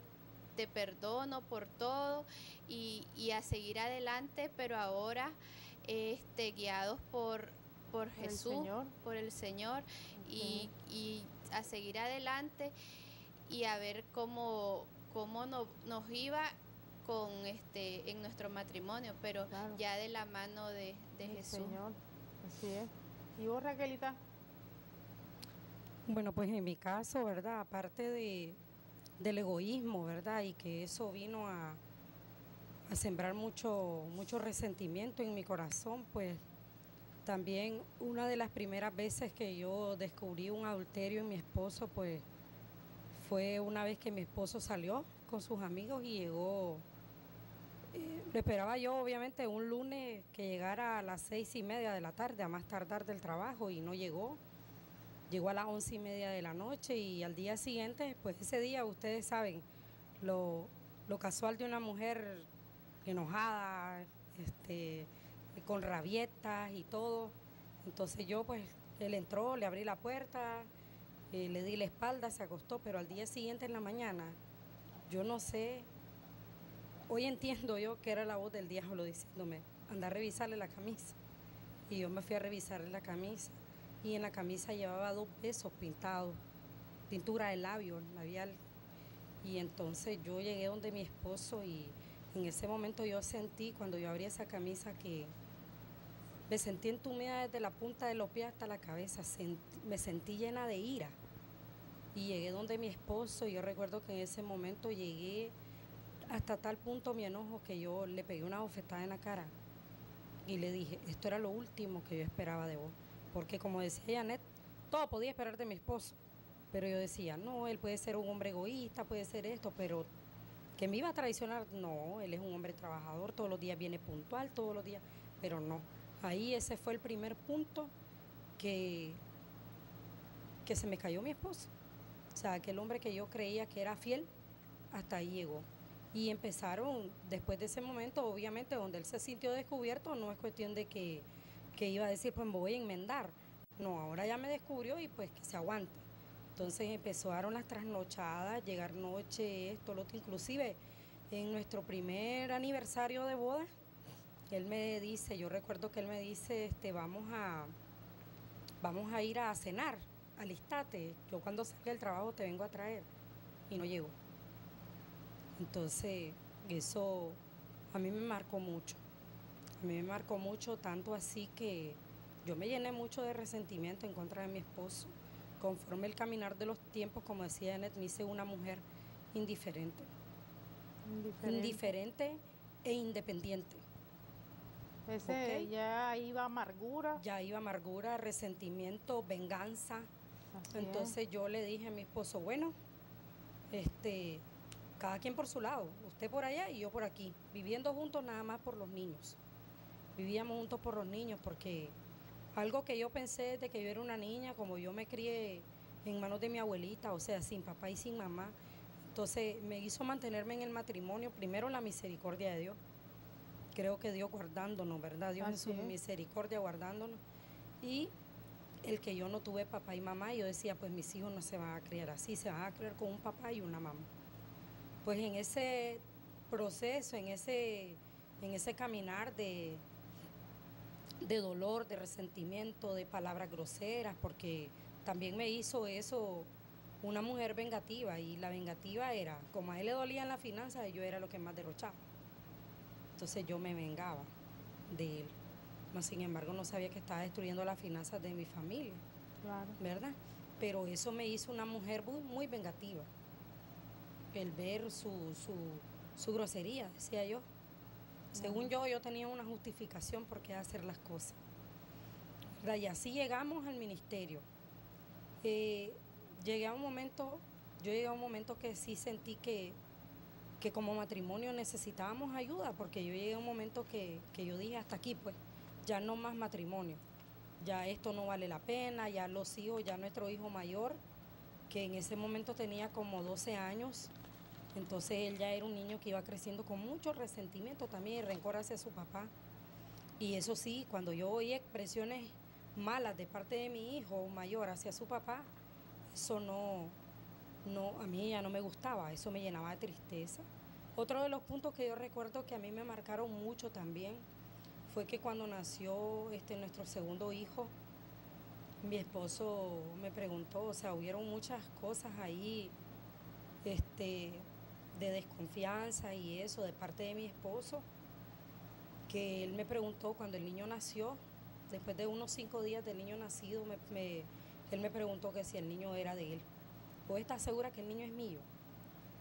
Te perdono por todo y a seguir adelante, pero ahora guiados por Jesús, por el Señor, y a seguir adelante y a ver cómo nos iba con en nuestro matrimonio, pero claro, ya de la mano de Jesús. Señor, así es. ¿Y vos, Raquelita? Bueno, pues en mi caso, ¿verdad? Aparte del egoísmo, ¿verdad? Y que eso vino a sembrar mucho resentimiento en mi corazón, pues también una de las primeras veces que yo descubrí un adulterio en mi esposo, pues fue una vez que mi esposo salió con sus amigos y llegó, lo esperaba yo obviamente un lunes que llegara a las 6:30 de la tarde, a más tardar del trabajo, y no llegó. Llegó a las 11:30 de la noche y al día siguiente, pues ese día ustedes saben, lo casual de una mujer enojada, con rabietas y todo. Entonces yo pues, él entró, le abrí la puerta, le di la espalda, se acostó, pero al día siguiente en la mañana, yo no sé, hoy entiendo yo que era la voz del diablo diciéndome, anda a revisarle la camisa. Y yo me fui a revisarle la camisa. Y en la camisa llevaba 2 besos pintados, pintura de labios, labial. Y entonces yo llegué donde mi esposo y en ese momento yo sentí, cuando yo abrí esa camisa, que me sentí entumida desde la punta de los pies hasta la cabeza, me sentí llena de ira. Y llegué donde mi esposo, y yo recuerdo que en ese momento llegué hasta tal punto mi enojo que yo le pegué una bofetada en la cara y le dije, esto era lo último que yo esperaba de vos. Porque como decía Janet, todo podía esperar de mi esposo. Pero yo decía, no, él puede ser un hombre egoísta, puede ser esto, pero que me iba a traicionar, no, él es un hombre trabajador, todos los días viene puntual, todos los días, pero no. Ahí ese fue el primer punto que se me cayó mi esposo. O sea, aquel hombre que yo creía que era fiel, hasta ahí llegó. Y empezaron, después de ese momento, obviamente, donde él se sintió descubierto, no es cuestión de que iba a decir, pues me voy a enmendar. No, ahora ya me descubrió y pues que se aguante. Entonces empezaron las trasnochadas, llegar noche, esto, lo otro. Inclusive en nuestro primer aniversario de boda, él me dice, yo recuerdo que él me dice, vamos a ir a cenar, alistate, yo cuando salga del trabajo te vengo a traer, y no llegó. Entonces eso a mí me marcó mucho, tanto así que yo me llené mucho de resentimiento en contra de mi esposo. Conforme el caminar de los tiempos, como decía Janet, me hice una mujer indiferente e independiente. ¿Okay? Ya iba amargura. Ya iba amargura, resentimiento, venganza. Entonces yo le dije a mi esposo, bueno, cada quien por su lado, usted por allá y yo por aquí, viviendo juntos nada más por los niños. Vivíamos juntos por los niños porque algo que yo pensé desde que yo era una niña, como yo me crié en manos de mi abuelita, o sea, sin papá y sin mamá, entonces me hizo mantenerme en el matrimonio, primero la misericordia de Dios. Creo que Dios guardándonos, ¿verdad? Dios en su misericordia guardándonos. Y el que yo no tuve papá y mamá, yo decía, pues mis hijos no se van a criar así, se van a criar con un papá y una mamá. Pues en ese proceso, en ese caminar de dolor, de resentimiento, de palabras groseras, porque también me hizo eso una mujer vengativa, y la vengativa era, como a él le dolían las finanzas, yo era lo que más derrochaba. Entonces yo me vengaba de él. Sin embargo, no sabía que estaba destruyendo las finanzas de mi familia, claro, ¿verdad? Pero eso me hizo una mujer muy, muy vengativa. El ver su grosería, decía yo. Según yo tenía una justificación por qué hacer las cosas, ¿verdad? Y así llegamos al ministerio. Yo llegué a un momento que sí sentí que como matrimonio necesitábamos ayuda, porque yo llegué a un momento que yo dije, hasta aquí pues, ya no más matrimonio, ya esto no vale la pena, ya los hijos, ya nuestro hijo mayor, que en ese momento tenía como 12 años, entonces él ya era un niño que iba creciendo con mucho resentimiento también y rencor hacia su papá. Y eso sí, cuando yo oía expresiones malas de parte de mi hijo mayor hacia su papá, eso no, a mí ya no me gustaba, eso me llenaba de tristeza. Otro de los puntos que yo recuerdo que a mí me marcaron mucho también fue que cuando nació nuestro segundo hijo, mi esposo me preguntó, o sea, hubieron muchas cosas ahí de desconfianza y eso de parte de mi esposo, que él me preguntó cuando el niño nació, después de unos 5 días del niño nacido, él me preguntó que si el niño era de él. ¿Vos estás segura que el niño es mío?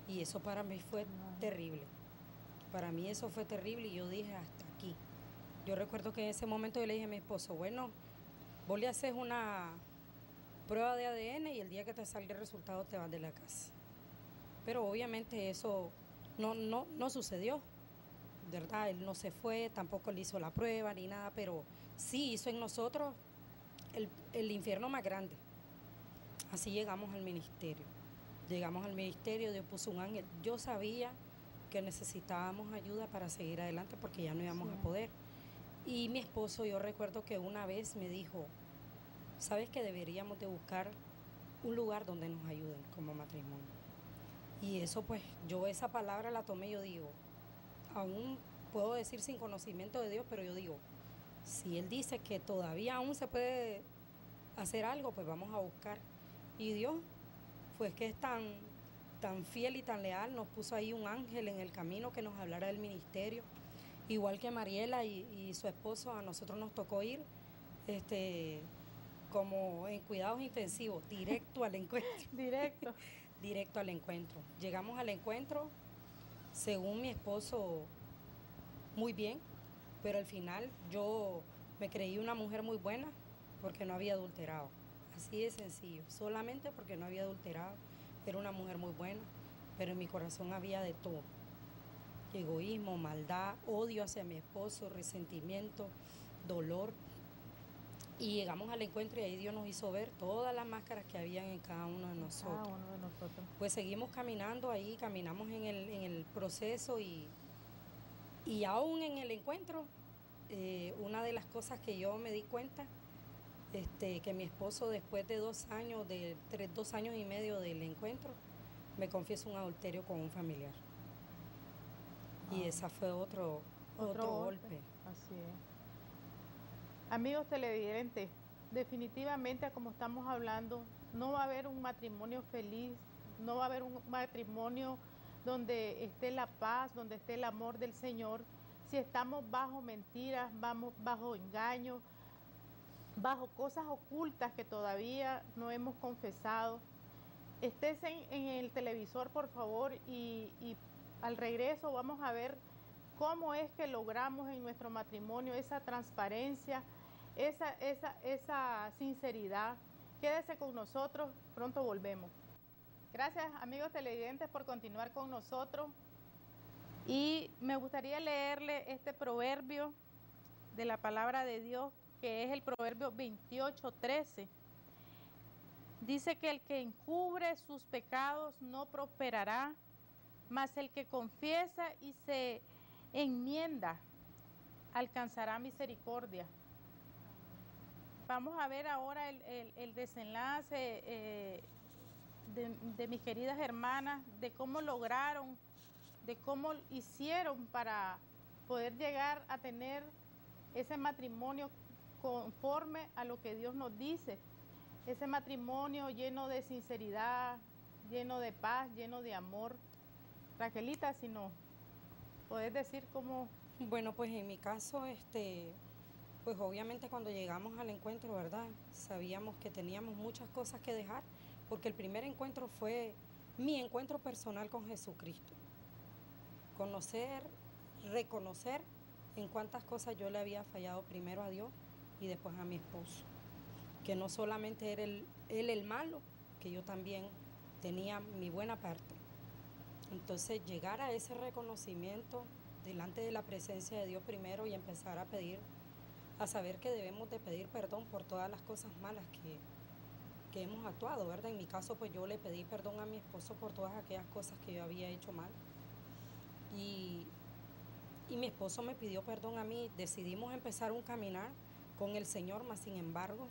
Y eso para mí fue terrible. Para mí eso fue terrible y yo dije, hasta aquí. Yo recuerdo que en ese momento yo le dije a mi esposo, bueno, vos le haces una prueba de ADN y el día que te salga el resultado te vas de la casa. Pero obviamente eso no sucedió, ¿verdad? Él no se fue, tampoco le hizo la prueba ni nada, pero sí hizo en nosotros el infierno más grande. Así llegamos al ministerio. Dios puso un ángel. Yo sabía que necesitábamos ayuda para seguir adelante porque ya no íbamos a poder. Y mi esposo, yo recuerdo que una vez me dijo, ¿sabes que deberíamos de buscar un lugar donde nos ayuden como matrimonio? Y eso pues, yo esa palabra la tomé, yo digo, aún puedo decir sin conocimiento de Dios, pero yo digo, si Él dice que todavía aún se puede hacer algo, pues vamos a buscar. Y Dios, pues que es tan fiel y tan leal, nos puso ahí un ángel en el camino que nos hablara del ministerio. Igual que Mariela y su esposo, a nosotros nos tocó ir como en cuidados intensivos, directo al encuentro. Directo al encuentro. Llegamos al encuentro, según mi esposo, muy bien, pero al final yo me creí una mujer muy buena porque no había adulterado. Así de sencillo, solamente porque no había adulterado. Era una mujer muy buena, pero en mi corazón había de todo. Egoísmo, maldad, odio hacia mi esposo, resentimiento. dolor. Y llegamos al encuentro y ahí Dios nos hizo ver todas las máscaras que habían en cada uno de nosotros. Cada uno de nosotros. Pues seguimos caminando ahí, caminamos en el proceso y aún en el encuentro, una de las cosas que yo me di cuenta, que mi esposo después de 2 años, 2 años y medio del encuentro, me confiesa un adulterio con un familiar. Y esa fue otro golpe. Así es. Amigos televidentes, definitivamente, como estamos hablando, no va a haber un matrimonio feliz, no va a haber un matrimonio donde esté la paz, donde esté el amor del Señor, si estamos bajo mentiras, vamos bajo engaños, bajo cosas ocultas que todavía no hemos confesado. Estés en el televisor, por favor, y al regreso vamos a ver cómo es que logramos en nuestro matrimonio esa transparencia, esa sinceridad. Quédese con nosotros, pronto volvemos. Gracias, amigos televidentes, por continuar con nosotros. Y me gustaría leerle este proverbio de la palabra de Dios, que es el proverbio 28:13. Dice que el que encubre sus pecados no prosperará, mas el que confiesa y se enmienda alcanzará misericordia. Vamos a ver ahora el desenlace de mis queridas hermanas, de cómo lograron, de cómo hicieron para poder llegar a tener ese matrimonio conforme a lo que Dios nos dice. Ese matrimonio lleno de sinceridad, lleno de paz, lleno de amor. Raquelita, si no, ¿puedes decir cómo? Bueno, pues en mi caso, pues obviamente cuando llegamos al encuentro, ¿verdad? Sabíamos que teníamos muchas cosas que dejar, porque el primer encuentro fue mi encuentro personal con Jesucristo. Conocer, reconocer en cuántas cosas yo le había fallado primero a Dios y después a mi esposo. Que no solamente era él el malo, que yo también tenía mi buena parte. Entonces llegar a ese reconocimiento delante de la presencia de Dios primero y empezar a pedir, a saber que debemos de pedir perdón por todas las cosas malas que hemos actuado, ¿verdad? En mi caso, pues yo le pedí perdón a mi esposo por todas aquellas cosas que yo había hecho mal. Y mi esposo me pidió perdón a mí. Decidimos empezar un caminar con el Señor, mas sin embargo,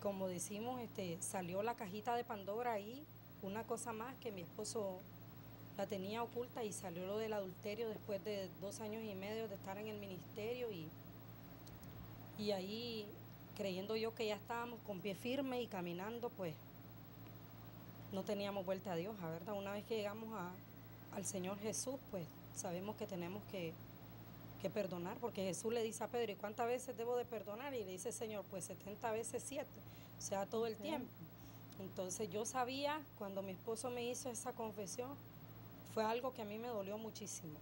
como decimos, salió la cajita de Pandora ahí, una cosa más que mi esposo la tenía oculta, y salió lo del adulterio después de 2 años y medio de estar en el ministerio, y ahí, creyendo yo que ya estábamos con pie firme y caminando, pues no teníamos vuelta a Dios, ¿verdad? Una vez que llegamos al Señor Jesús, pues sabemos que tenemos que perdonar, porque Jesús le dice a Pedro, ¿y cuántas veces debo de perdonar? Y le dice, Señor, pues 70 veces 7, o sea, todo el tiempo. Entonces yo sabía, cuando mi esposo me hizo esa confesión, fue algo que a mí me dolió muchísimo.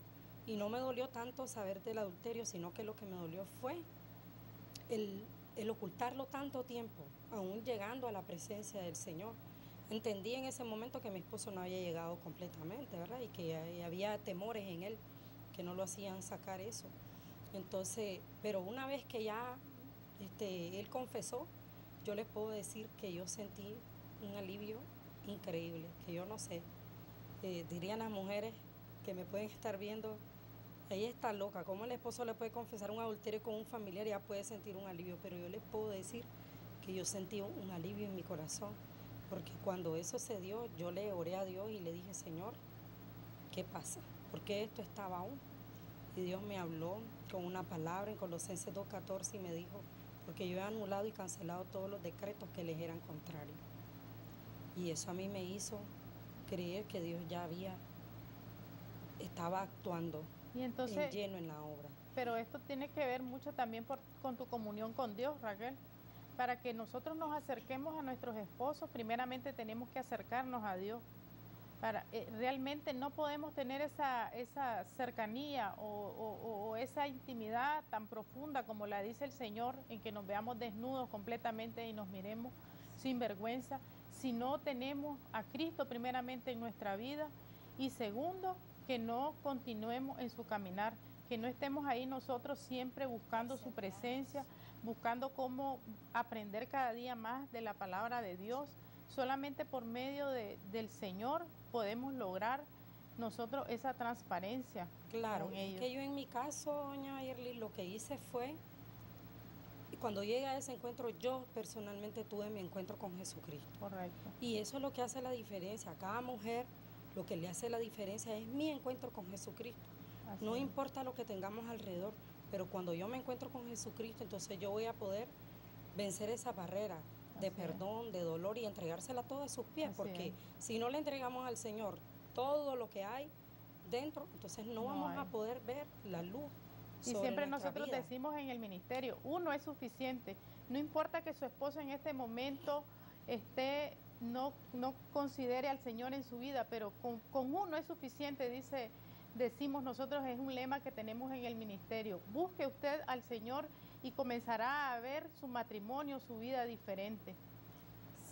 Y no me dolió tanto saber del adulterio, sino que lo que me dolió fue el ocultarlo tanto tiempo, aún llegando a la presencia del Señor. Entendí en ese momento que mi esposo no había llegado completamente, ¿verdad? Y que había temores en él que no lo hacían sacar eso. Entonces, pero una vez que ya él confesó, yo les puedo decir que yo sentí un alivio increíble, que yo no sé, dirían las mujeres que me pueden estar viendo, ella está loca, ¿cómo el esposo le puede confesar un adulterio con un familiar y ya puede sentir un alivio? Pero yo les puedo decir que yo sentí un alivio en mi corazón, porque cuando eso se dio, yo le oré a Dios y le dije, Señor, ¿qué pasa? ¿Por qué esto estaba aún? Y Dios me habló con una palabra en Colosenses 2:14 y me dijo, porque yo he anulado y cancelado todos los decretos que les eran contrarios. Y eso a mí me hizo creer que Dios ya estaba actuando Y entonces, lleno en la obra. Pero esto tiene que ver mucho también con tu comunión con Dios, Raquel. Para que nosotros nos acerquemos a nuestros esposos, primeramente tenemos que acercarnos a Dios. Realmente no podemos tener esa cercanía o esa intimidad tan profunda como la dice el Señor, en que nos veamos desnudos completamente y nos miremos sin vergüenza, si no tenemos a Cristo primeramente en nuestra vida, y segundo, que no continuemos en su caminar. que no estemos ahí nosotros siempre buscando su presencia, buscando cómo aprender cada día más de la palabra de Dios. Solamente por medio del Señor podemos lograr nosotros esa transparencia. Claro, con es ellos. que yo en mi caso, doña Mayerly, lo que hice fue, cuando llegué a ese encuentro, yo personalmente tuve mi encuentro con Jesucristo. Correcto. Y eso es lo que hace la diferencia. A cada mujer lo que le hace la diferencia es mi encuentro con Jesucristo. Así No es. importa lo que tengamos alrededor, pero cuando yo me encuentro con Jesucristo, entonces yo voy a poder vencer esa barrera de Así es. perdón, de dolor y entregársela todo a sus pies, Así porque es. si no le entregamos al Señor todo lo que hay dentro, entonces no vamos hay. a poder ver la luz. Y sobre siempre nuestra nosotros vida. decimos en el ministerio, uno es suficiente. No importa que su esposo en este momento no considere al Señor en su vida, pero con uno es suficiente, decimos nosotros, es un lema que tenemos en el ministerio. Busque usted al Señor y comenzará a ver su matrimonio, su vida diferente.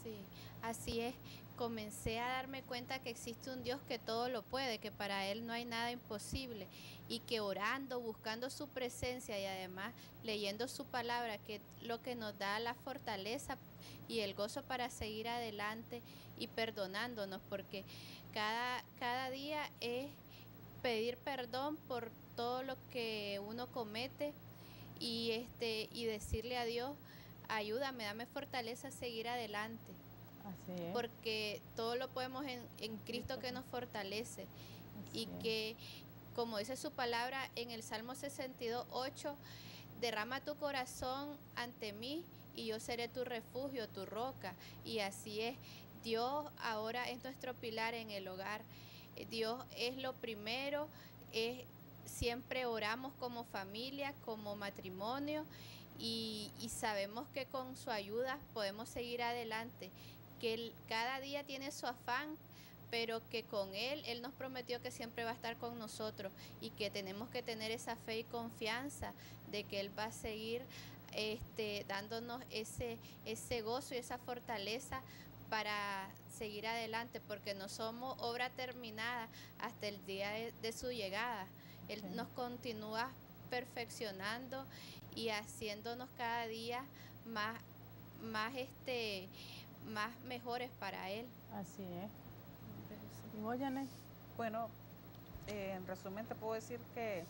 Sí, así es. Comencé a darme cuenta que existe un Dios que todo lo puede, que para Él no hay nada imposible y que orando, buscando su presencia y además leyendo su palabra, que es lo que nos da la fortaleza y el gozo para seguir adelante y perdonándonos, porque cada día es pedir perdón por todo lo que uno comete y decirle a Dios, ayúdame, dame fortaleza a seguir adelante. Así es. Porque todo lo podemos en Cristo que nos fortalece. Así Y que, como dice su palabra en el Salmo 62:8, derrama tu corazón ante mí y yo seré tu refugio, tu roca. Y así es. Dios ahora es nuestro pilar en el hogar. Dios es lo primero. Siempre oramos como familia, como matrimonio. Y sabemos que con su ayuda podemos seguir adelante, que Él cada día tiene su afán, pero que con Él nos prometió que siempre va a estar con nosotros y que tenemos que tener esa fe y confianza de que Él va a seguir dándonos ese gozo y esa fortaleza para seguir adelante, porque no somos obra terminada hasta el día de su llegada. Él Sí. nos continúa perfeccionando y haciéndonos cada día más mejores para Él. Así es. ¿Y vos, Janet? Bueno, en resumen te puedo decir que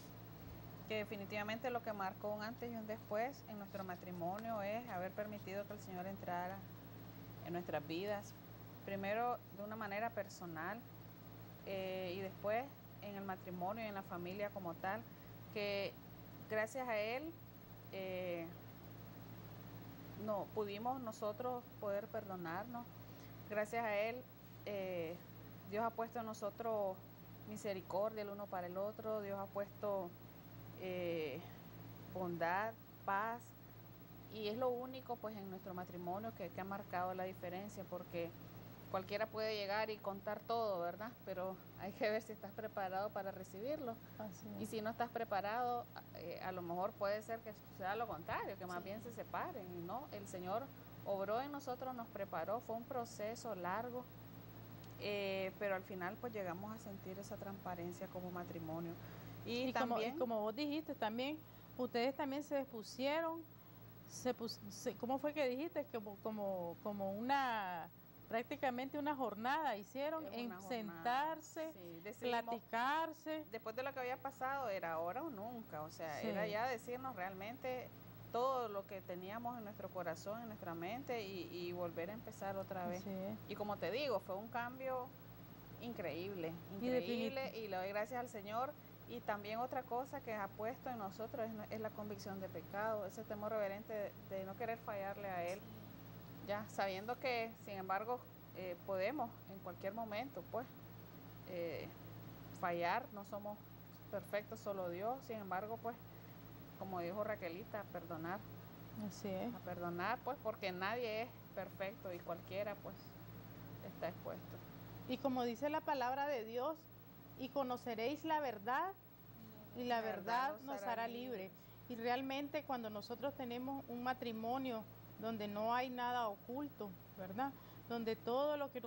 definitivamente lo que marcó un antes y un después en nuestro matrimonio es haber permitido que el Señor entrara en nuestras vidas, primero de una manera personal y después en el matrimonio y en la familia como tal, que gracias a Él no pudimos nosotros poder perdonarnos. Gracias a Él Dios ha puesto en nosotros misericordia el uno para el otro. Dios ha puesto bondad, paz, y es lo único pues en nuestro matrimonio que ha marcado la diferencia, porque cualquiera puede llegar y contar todo, ¿verdad? Pero hay que ver si estás preparado para recibirlo. Así es. Y si no estás preparado, a lo mejor puede ser que sea lo contrario, que más bien se separen. Y no, el Señor obró en nosotros, nos preparó, fue un proceso largo, pero al final pues llegamos a sentir esa transparencia como matrimonio. Y también, como vos dijiste, también ustedes también se dispusieron, ¿cómo fue que dijiste? Como una, prácticamente una jornada hicieron en una jornada, sentarse, sí, decidimos, platicarse. después de lo que había pasado, era ahora o nunca, o sea, Sí. era ya decirnos realmente todo lo que teníamos en nuestro corazón, en nuestra mente y volver a empezar otra vez. Así es. Y como te digo, fue un cambio increíble, Y increíble, y le doy gracias al Señor. Y también otra cosa que ha puesto en nosotros es la convicción de pecado, ese temor reverente de no querer fallarle a Él, ya sabiendo que, sin embargo, podemos en cualquier momento, pues, fallar, no somos perfectos, solo Dios. Sin embargo, pues, como dijo Raquelita, a perdonar. Así es. A perdonar, pues, porque nadie es perfecto y cualquiera, pues, está expuesto. Y como dice la palabra de Dios, y conoceréis la verdad, y la verdad nos hará libre. Y realmente cuando nosotros tenemos un matrimonio donde no hay nada oculto, ¿verdad? Donde todo lo que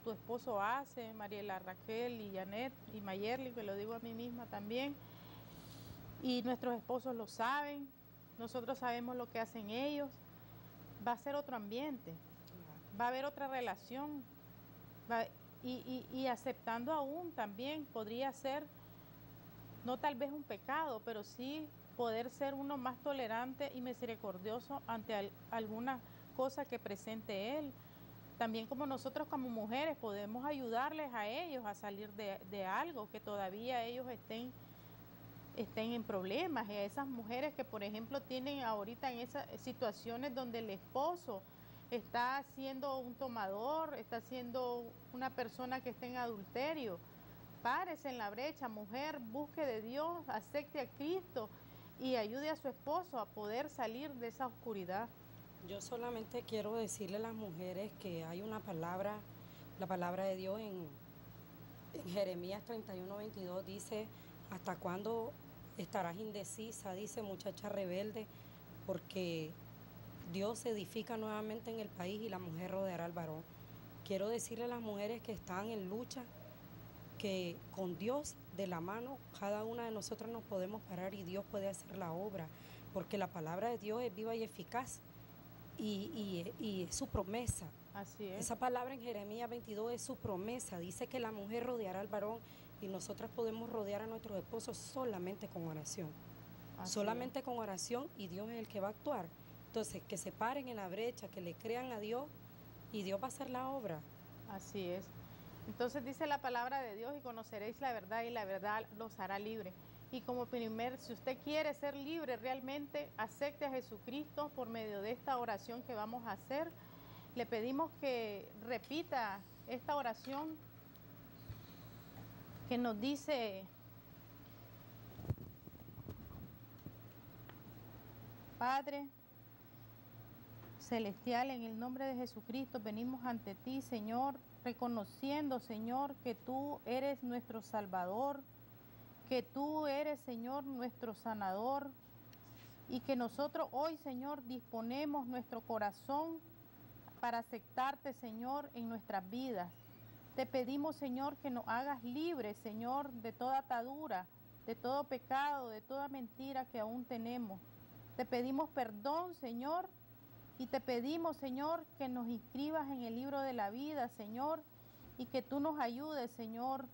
tu esposo hace, Mariela, Raquel y Janet y Mayerly, que lo digo a mí misma también, y nuestros esposos lo saben, nosotros sabemos lo que hacen ellos, va a ser otro ambiente, va a haber otra relación, y aceptando aún también podría ser, no tal vez un pecado, pero sí poder ser uno más tolerante y misericordioso ante alguna cosa que presente él. También como nosotros como mujeres podemos ayudarles a ellos a salir de algo que todavía ellos estén en problemas, y a esas mujeres que por ejemplo tienen ahorita en esas situaciones donde el esposo está siendo un tomador, está siendo una persona que está en adulterio. Párese en la brecha, mujer, busque de Dios, acepte a Cristo y ayude a su esposo a poder salir de esa oscuridad. Yo solamente quiero decirle a las mujeres que hay una palabra, la palabra de Dios en Jeremías 31:22 dice: ¿hasta cuándo estarás indecisa? Dice, muchacha rebelde, porque Dios se edifica nuevamente en el país y la mujer rodeará al varón. Quiero decirle a las mujeres que están en lucha que con Dios de la mano, cada una de nosotras nos podemos parar y Dios puede hacer la obra, porque la palabra de Dios es viva y eficaz y es su promesa. Así es. Esa palabra en Jeremías 22 es su promesa, dice que la mujer rodeará al varón y nosotras podemos rodear a nuestros esposos solamente con oración. Solamente con oración, y Dios es el que va a actuar. Entonces, que se paren en la brecha, que le crean a Dios y Dios va a hacer la obra. Así es. Entonces dice la palabra de Dios: y conoceréis la verdad y la verdad los hará libre. Y como primer, si usted quiere ser libre realmente, acepte a Jesucristo por medio de esta oración que vamos a hacer. Le pedimos que repita esta oración que nos dice: Padre Celestial, en el nombre de Jesucristo venimos ante ti, Señor, reconociendo, Señor, que tú eres nuestro Salvador, que tú eres, Señor, nuestro sanador, y que nosotros hoy, Señor, disponemos nuestro corazón para aceptarte, Señor, en nuestras vidas. Te pedimos, Señor, que nos hagas libres, Señor, de toda atadura, de todo pecado, de toda mentira que aún tenemos. Te pedimos perdón, Señor, y te pedimos, Señor, que nos inscribas en el libro de la vida, Señor, y que tú nos ayudes, Señor,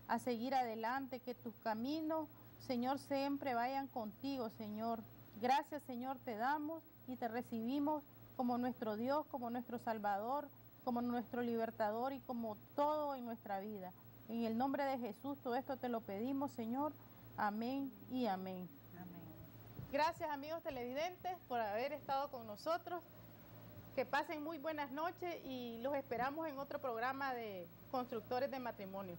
a seguir adelante, que tus caminos, Señor, siempre vayan contigo, Señor. Gracias, Señor, te damos y te recibimos como nuestro Dios, como nuestro Salvador, como nuestro libertador y como todo en nuestra vida. En el nombre de Jesús, todo esto te lo pedimos, Señor. Amén y amén. Gracias, amigos televidentes, por haber estado con nosotros. Que pasen muy buenas noches y los esperamos en otro programa de Constructores de Matrimonio.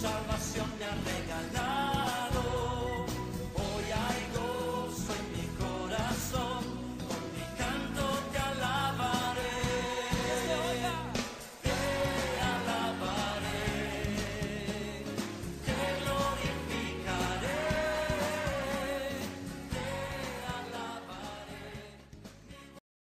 Salvación me ha regalado.